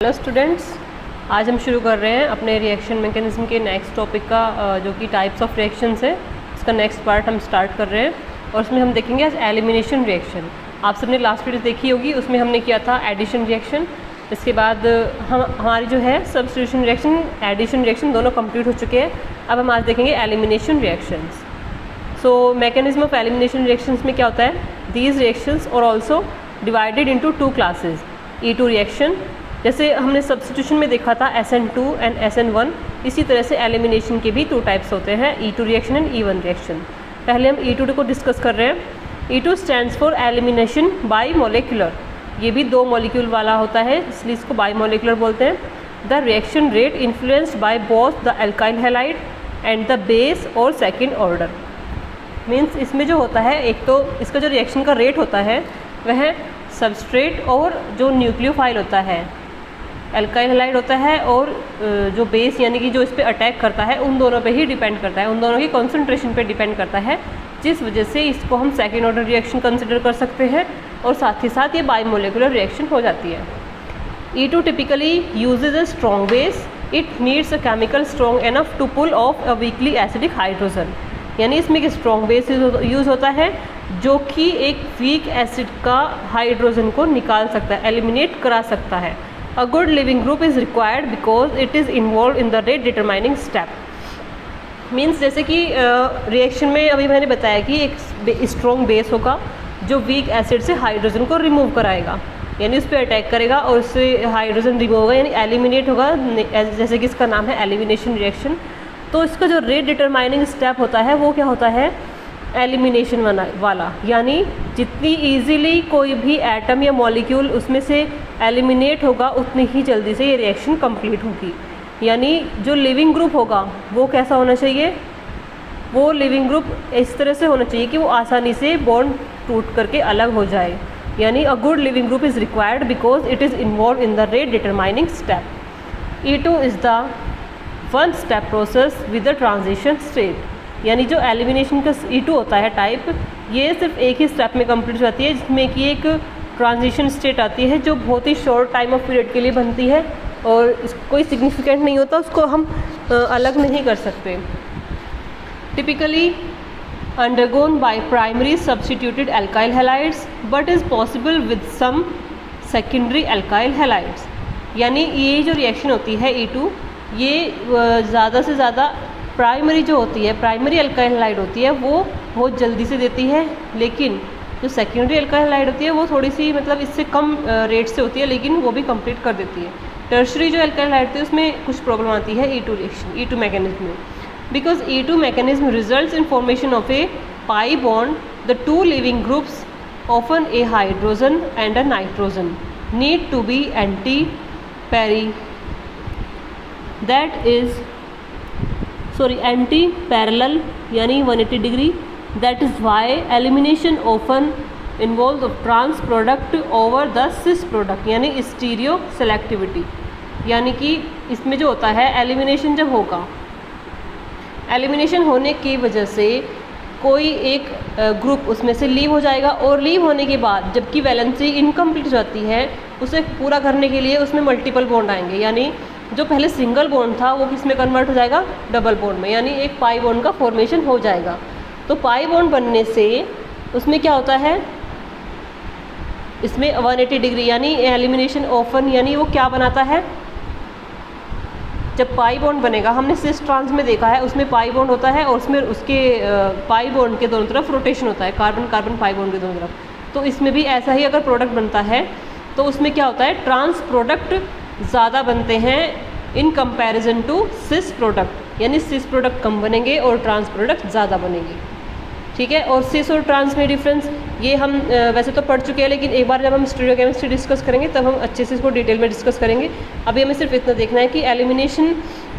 Hello students, आज हम शुरू कर रहे हैं अपने रिएक्शन मैकेनिज्म के नेक्स्ट टॉपिक का जो कि टाइप्स ऑफ रिएक्शंस है। इसका नेक्स्ट पार्ट हम स्टार्ट कर रहे हैं और उसमें हम देखेंगे आज एलिमिनेशन रिएक्शन। आप सबने लास्ट वीडियो देखी होगी, उसमें हमने किया था एडिशन रिएक्शन। इसके बाद हमारी जो है सब्स्टिट्यूशन रिएक्शन, एडिशन रिएक्शन दोनों कंप्लीट हो चुके हैं। अब हम आज देखेंगे elimination reactions. So mechanism of elimination reactions में क्या होता है, दीज रिएक्शंस और also divided into two classes. E2 reaction, जैसे हमने सब्स्टिट्यूशन में देखा था SN2 एंड SN1, इसी तरह से एलिमिनेशन के भी टू टाइप्स होते हैं, E2 reaction and E1 reaction. पहले हम E2 को डिस्कस कर रहे हैं। E2 stands for elimination by molecular. ये भी दो मॉलिक्यूल वाला होता है, इसलिए इसको बाई मोलिकुलर बोलते हैं। The reaction rate influenced by both the alkyl halide and the base और सेकेंड ऑर्डर। मीन्स इसमें जो होता है, एक तो इसका जो रिएक्शन का रेट होता है वह सबस्ट्रेट और जो न्यूक्लियोफाइल होता है, एल्काइल हैलाइड होता है, और जो बेस यानी कि जो इस पर अटैक करता है, उन दोनों पे ही डिपेंड करता है, उन दोनों की कॉन्सेंट्रेशन पे डिपेंड करता है, जिस वजह से इसको हम सेकेंड ऑर्डर रिएक्शन कंसिडर कर सकते हैं और साथ ही साथ ये बाईमोलिकुलर रिएक्शन हो जाती है। E2 typically uses a strong base, it needs a chemical strong enough to pull off a weakly acidic hydrogen. यानी इसमें एक स्ट्रॉन्ग बेस यूज़ होता है जो कि एक वीक एसिड का हाइड्रोजन को निकाल सकता है, एलिमिनेट करा सकता है। A good leaving group is required because it is involve in the rate determining step. Means जैसे कि रिएक्शन में अभी मैंने बताया कि एक स्ट्रॉन्ग बेस होगा जो वीक एसिड से हाइड्रोजन को रिमूव कराएगा, यानी उस पर अटैक करेगा और उससे हाइड्रोजन रिमूव होगा, यानी एलिमिनेट होगा, जैसे कि इसका नाम है एलिमिनेशन रिएक्शन। तो इसका जो रेट डिटरमाइनिंग स्टेप होता है वो क्या होता है, एलिमिनेशन वाला, यानी जितनी इजीली कोई भी एटम या मॉलिक्यूल उसमें से एलिमिनेट होगा उतनी ही जल्दी से ये रिएक्शन कंप्लीट होगी। यानी जो लिविंग ग्रुप होगा वो कैसा होना चाहिए, वो लिविंग ग्रुप इस तरह से होना चाहिए कि वो आसानी से बॉन्ड टूट करके अलग हो जाए। यानी a good leaving group is required because it is involve in the rate determining step. E2 is the one step process with the transition state. यानी जो एलिमिनेशन का E2 होता है टाइप, ये सिर्फ एक ही स्टेप में कंप्लीट हो जाती है, जिसमें कि एक ट्रांजिशन स्टेट आती है जो बहुत ही शॉर्ट टाइम ऑफ पीरियड के लिए बनती है और कोई सिग्निफिकेंट नहीं होता, उसको हम अलग नहीं कर सकते। Typically undergone by primary substituted alkyl halides but is possible with some secondary alkyl halides. यानी ये जो रिएक्शन होती है E2, ये ज़्यादा से ज़्यादा प्राइमरी जो होती है, प्राइमरी एल्काइल हैलाइड होती है, वो बहुत जल्दी से देती है, लेकिन जो सेकेंडरी एल्काइल हैलाइड होती है वो थोड़ी सी मतलब इससे कम रेट से होती है, लेकिन वो भी कंप्लीट कर देती है। टर्शरी जो एल्काइल हैलाइड होती है उसमें कुछ प्रॉब्लम आती है E2 रिएक्शन, E2 मैकेनिज्म में। Because E2 mechanism results in formation of a pi bond, the two leaving groups often a hydrogen and a nitrogen need to be anti peri anti parallel, यानी 180 degree. That is why elimination often involve trans product over the cis product, यानी stereo selectivity. यानी कि इसमें जो होता है elimination जब होगा, एलिमिनेशन होने की वजह से कोई एक ग्रुप उसमें से लीव हो जाएगा, और लीव होने के बाद जबकि वैलेंसी इनकम्प्लीट हो जाती है, उसे पूरा करने के लिए उसमें मल्टीपल बॉन्ड आएंगे, यानी जो पहले सिंगल बॉन्ड था वो किस में कन्वर्ट हो जाएगा, डबल बॉन्ड में, यानी एक पाई बॉन्ड का फॉर्मेशन हो जाएगा। तो पाई बॉन्ड बनने से उसमें क्या होता है, इसमें 180 डिग्री यानी एलिमिनेशन ऑफन, यानी वो क्या बनाता है, जब पाई बॉन्ड बनेगा, हमने सिस ट्रांस में देखा है, उसमें पाई बॉन्ड होता है और उसमें उसके पाई बॉन्ड के दोनों तरफ रोटेशन होता है, कार्बन कार्बन पाई बॉन्ड के दोनों तरफ। तो इसमें भी ऐसा ही अगर प्रोडक्ट बनता है तो उसमें क्या होता है, ट्रांस प्रोडक्ट ज़्यादा बनते हैं in comparison to cis product, यानी सिस प्रोडक्ट कम बनेंगे और ट्रांस प्रोडक्ट ज़्यादा बनेंगे। ठीक है, और सिस और ट्रांस में डिफरेंस ये हम वैसे तो पढ़ चुके हैं, लेकिन एक बार जब हम स्टीरियोकेमिस्ट्री डिस्कस करेंगे तब हम अच्छे से इसको डिटेल में डिस्कस करेंगे। अभी हमें सिर्फ इतना देखना है कि एलिमिनेशन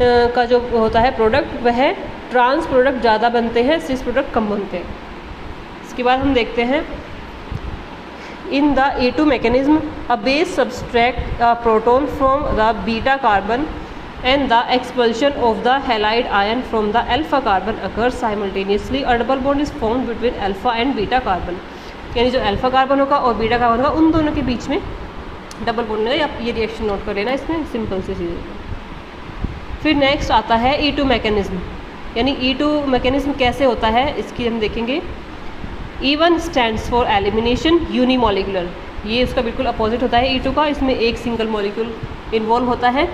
का जो होता है प्रोडक्ट, वह ट्रांस प्रोडक्ट ज़्यादा बनते हैं, सिस प्रोडक्ट कम बनते हैं। इसके बाद हम देखते हैं in the E2 mechanism, a base subtract a proton from the beta carbon and the expulsion of the halide ion from the alpha carbon occurs simultaneously. A double bond is formed between alpha and beta carbon, यानी जो alpha carbon होगा और beta carbon होगा उन दोनों के बीच में double bond है, आप ये रिएक्शन नोट कर लेना इसमें, सिंपल सी चीज़। फिर नेक्स्ट आता है E2 मैकेनिज्म, यानी E2 मैकेनिज्म कैसे होता है इसकी हम देखेंगे। E1 stands for elimination unimolecular, ये उसका बिल्कुल अपोजिट होता है E2 का, इसमें एक सिंगल मॉलिक्यूल इन्वॉल्व होता है।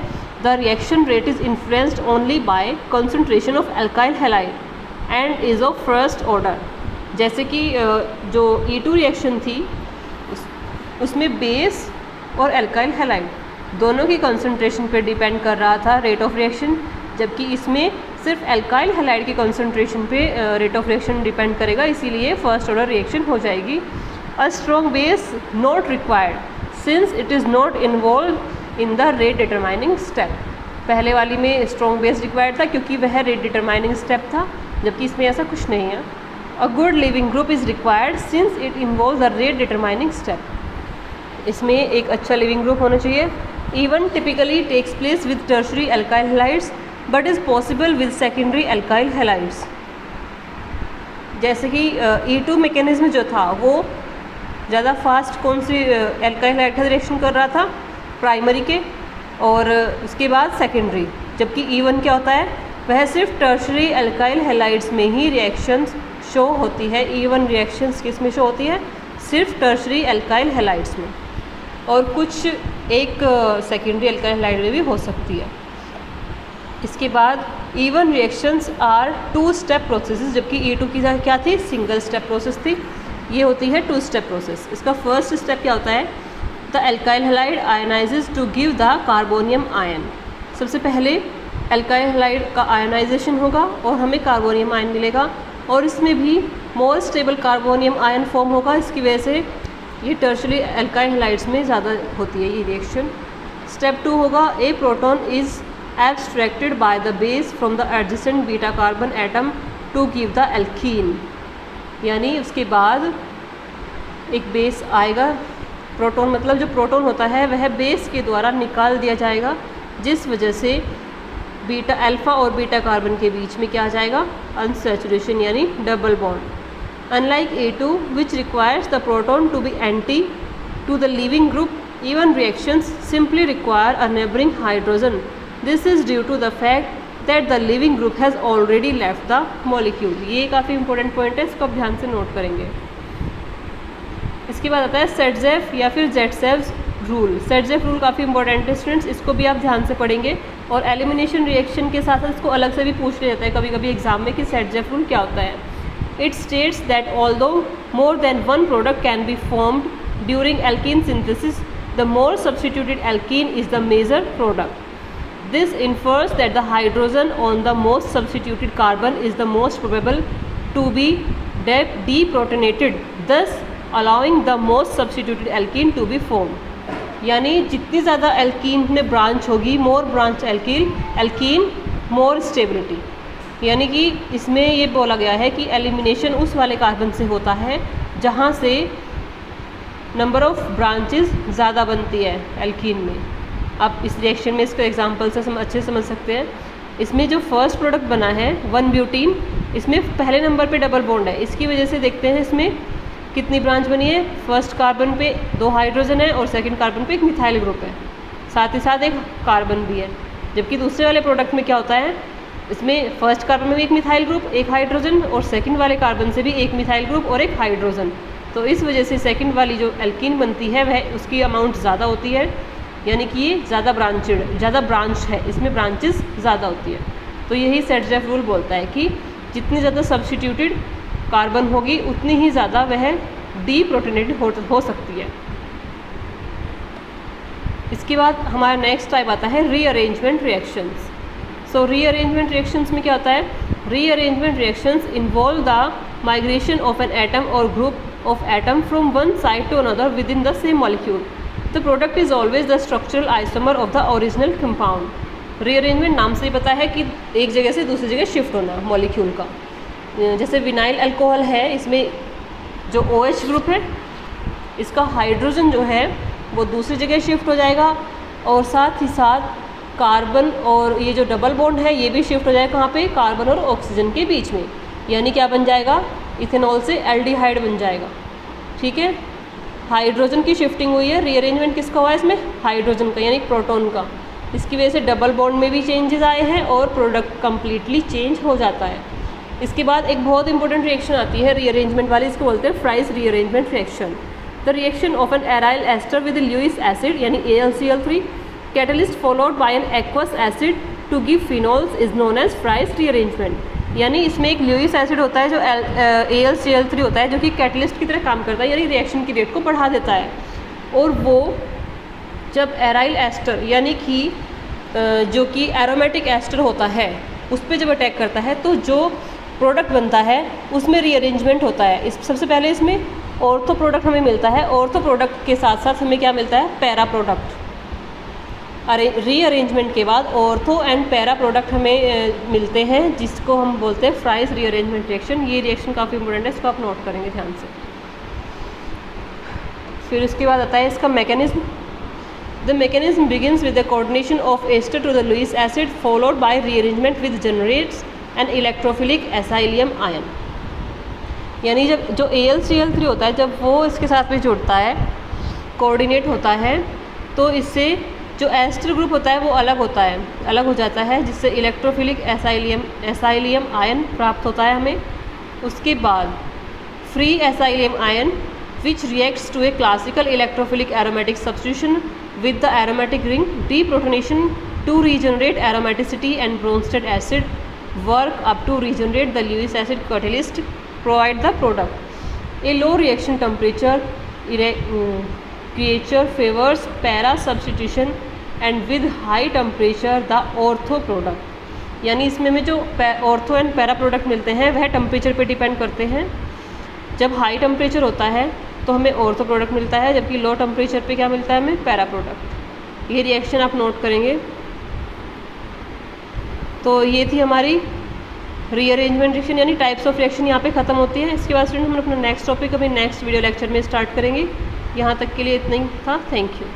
The reaction rate is influenced only by concentration of alkyl halide and is of first order. जैसे कि जो E2 रिएक्शन थी उसमें बेस और एल्काइल हैलाइड दोनों की कंसंट्रेशन पे डिपेंड कर रहा था रेट ऑफ रिएक्शन, जबकि इसमें सिर्फ एल्काइल हैलाइड की कंसंट्रेशन पे रेट ऑफ रिएक्शन डिपेंड करेगा, इसीलिए फर्स्ट ऑर्डर रिएक्शन हो जाएगी। अ strong base not required since it is not involve in the rate determining step. पहले वाली में स्ट्रॉन्ग बेस रिक्वायर्ड था क्योंकि वह रेट डिटरमाइनिंग स्टेप था, जबकि इसमें ऐसा कुछ नहीं है। A good leaving group is required since it involve the rate determining step, इसमें एक अच्छा लिविंग ग्रुप होना चाहिए। E1 typically takes place with tertiary alkyl halides but is possible with secondary alkyl halides। जैसे कि E2 मैकेनिज्म जो था वो ज़्यादा फास्ट कौन सी एल्काइल हैलाइड का रिएक्शन कर रहा था, प्राइमरी के, और उसके बाद सेकेंडरी, जबकि E1 क्या होता है, वह सिर्फ टर्शरी एल्काइल हैलाइड्स में ही रिएक्शंस शो होती है। E1 रिएक्शंस किस में शो होती है, सिर्फ टर्शरी एल्काइल हैलाइड्स में, और कुछ एक सेकेंडरी एल्काइल हैलाइड में भी हो सकती है। इसके बाद E1 reactions are 2 step processes, जबकि E2 की क्या थी, सिंगल स्टेप प्रोसेस थी, ये होती है 2 स्टेप प्रोसेस। इसका फर्स्ट स्टेप क्या होता है, the alkyl halide ionises to give the carbonium ion. सबसे पहले एल्काइल हैलाइड का आयनाइजेशन होगा और हमें कार्बोनियम आयन मिलेगा, और इसमें भी more stable carbonium ion form होगा, इसकी वजह से ये टर्शरी एल्काइल हैलाइड्स में ज़्यादा होती है ये रिएक्शन। स्टेप 2 होगा, a proton is abstracted by the base from the adjacent beta carbon atom to give the alkene, यानी उसके बाद एक बेस आएगा, प्रोटॉन मतलब जो प्रोटॉन होता है वह बेस के द्वारा निकाल दिया जाएगा, जिस वजह से बीटा अल्फ़ा और बीटा कार्बन के बीच में क्या आ जाएगा, अनसैचुरेशन यानी double bond. Unlike A2 which requires the proton to be anti to the leaving group, E1 reactions simply require a neighboring hydrogen. This is due to the fact that the leaving group has already left the molecule। ये काफ़ी important point है, इसको आप ध्यान से note करेंगे। इसके बाद आता है सेटजेफ या फिर जेटसेव्स रूल। सेटजेफ रूल काफ़ी इंपॉर्टेंट है स्टूडेंट्स, इसको भी आप ध्यान से पढ़ेंगे, और एलिमिनेशन रिएक्शन के साथ साथ इसको अलग से भी पूछ लिया जाता है कभी कभी एग्जाम में कि सेटजेफ रूल क्या होता है। It states that although more than one product can be formed during alkene synthesis, the more substituted alkene is the major product. This infers that the hydrogen on the most substituted carbon is the most probable to be deprotonated, thus allowing the most substituted alkene to be formed। यानी जितनी ज़्यादा alkene में branch होगी, मोर branch alkene more stability, यानी कि इसमें ये बोला गया है कि एलिमिनेशन उस वाले कार्बन से होता है जहाँ से नंबर ऑफ ब्रांचेस ज़्यादा बनती है एल्कीन में। आप इस रिएक्शन में इसको एग्जांपल से अच्छे से समझ सकते हैं। इसमें जो फर्स्ट प्रोडक्ट बना है 1-ब्यूटीन, इसमें पहले नंबर पे डबल बॉन्ड है, इसकी वजह से देखते हैं इसमें कितनी ब्रांच बनी है। फर्स्ट कार्बन पे 2 हाइड्रोजन है और सेकेंड कार्बन पे एक मिथाइल ग्रुप है, साथ ही साथ एक कार्बन भी है। जबकि दूसरे वाले प्रोडक्ट में क्या होता है, इसमें फर्स्ट कार्बन में भी एक मिथाइल ग्रुप, एक हाइड्रोजन, और सेकंड वाले कार्बन से भी एक मिथाइल ग्रुप और एक हाइड्रोजन। तो इस वजह से सेकंड वाली जो एल्कीन बनती है वह उसकी अमाउंट ज़्यादा होती है, यानी कि ये ज़्यादा ब्रांच है, इसमें ब्रांचेस ज़्यादा होती है। तो यही सेटजेफ रूल बोलता है कि जितनी ज़्यादा सब्स्टिट्यूटेड कार्बन होगी उतनी ही ज़्यादा वह डीप्रोटोनेटेड हो सकती है। इसके बाद हमारा नेक्स्ट टाइप आता है rearrangement reactions. So rearrangement reactions में क्या होता है, rearrangement reactions involve the migration of an atom or group of atom from one side to another within the same molecule. The product is always the structural isomer of the original compound. Rearrangement नाम से ही पता है कि एक जगह से दूसरी जगह शिफ्ट होना मॉलिक्यूल का। जैसे विनाइल अल्कोहल है, इसमें जो OH ग्रुप है इसका हाइड्रोजन जो है वो दूसरी जगह शिफ्ट हो जाएगा, और साथ ही साथ कार्बन और ये जो डबल बॉन्ड है ये भी शिफ्ट हो जाएगा कहाँ पे, कार्बन और ऑक्सीजन के बीच में, यानी क्या बन जाएगा, इथेनॉल से एल्डिहाइड बन जाएगा। ठीक है, हाइड्रोजन की शिफ्टिंग हुई है, रीअरेंजमेंट किसका हुआ है इसमें, हाइड्रोजन का यानी प्रोटॉन का। इसकी वजह से डबल बॉन्ड में भी चेंजेस आए हैं और प्रोडक्ट कम्प्लीटली चेंज हो जाता है। इसके बाद एक बहुत इंपॉर्टेंट रिएक्शन आती है रीअरेंजमेंट वाली, इसको बोलते हैं Fries rearrangement reaction. The reaction of an aryl ester with Lewis acid यानी AlCl3 catalyst followed by an aqueous acid to give phenols is known as Fries rearrangement. यानी इसमें एक ल्यूइस एसिड होता है जो AlCl3 होता है, जो कि कैटलिस्ट की तरह काम करता है, यानी रिएक्शन की रेट को बढ़ा देता है। और वो जब एराइल एस्टर यानी कि जो कि एरोमेटिक एस्टर होता है उस पर जब अटैक करता है तो जो प्रोडक्ट बनता है उसमें रीअरेंजमेंट होता है। इस सबसे पहले इसमें ऑर्थो प्रोडक्ट हमें मिलता है, ऑर्थो प्रोडक्ट के साथ साथ हमें क्या मिलता है, पैरा प्रोडक्ट। रीअरेंजमेंट के बाद ऑर्थो एंड पैरा प्रोडक्ट हमें मिलते हैं, जिसको हम बोलते हैं फ्राइज रीअरेंजमेंट रिएक्शन। ये रिएक्शन काफ़ी इंपॉर्टेंट है, इसको आप नोट करेंगे ध्यान से। फिर उसके बाद आता है इसका mechanism. The mechanism begins with the coordination of ester to the Lewis acid followed by rearrangement which generates an electrophilic acylium ion। यानी जब जो AlCl3 होता है जब वो इसके साथ में जुड़ता है, कोऑर्डिनेट होता है, तो इससे जो एस्टर ग्रुप होता है वो अलग होता है, अलग हो जाता है, जिससे इलेक्ट्रोफिलिक एसाइलियम आयन प्राप्त होता है हमें। उसके बाद free acylium ion which reacts to a classical electrophilic aromatic substitution with the aromatic ring deprotonation to regenerate aromaticity and Bronsted acid work up to regenerate the Lewis acid catalyst provide the product. A low reaction temperature creature favors para substitution and with high temperature the ortho product। यानी इसमें में जो ortho and para product मिलते हैं वह temperature पे depend करते हैं। जब हाई टेम्परेचर होता है तो हमें ऑर्थो प्रोडक्ट मिलता है, जबकि लो टेम्परेचर पे क्या मिलता है हमें, पैरा प्रोडक्ट। ये रिएक्शन आप नोट करेंगे। तो ये थी हमारी रीअरेंजमेंट रिएक्शन यानी टाइप्स ऑफ रिएक्शन यहाँ पे ख़त्म होती है। इसके बाद स्टूडेंट हम अपना नेक्स्ट टॉपिक अभी नेक्स्ट वीडियो लेक्चर में स्टार्ट करेंगे। यहाँ तक के लिए इतना ही था। Thank you.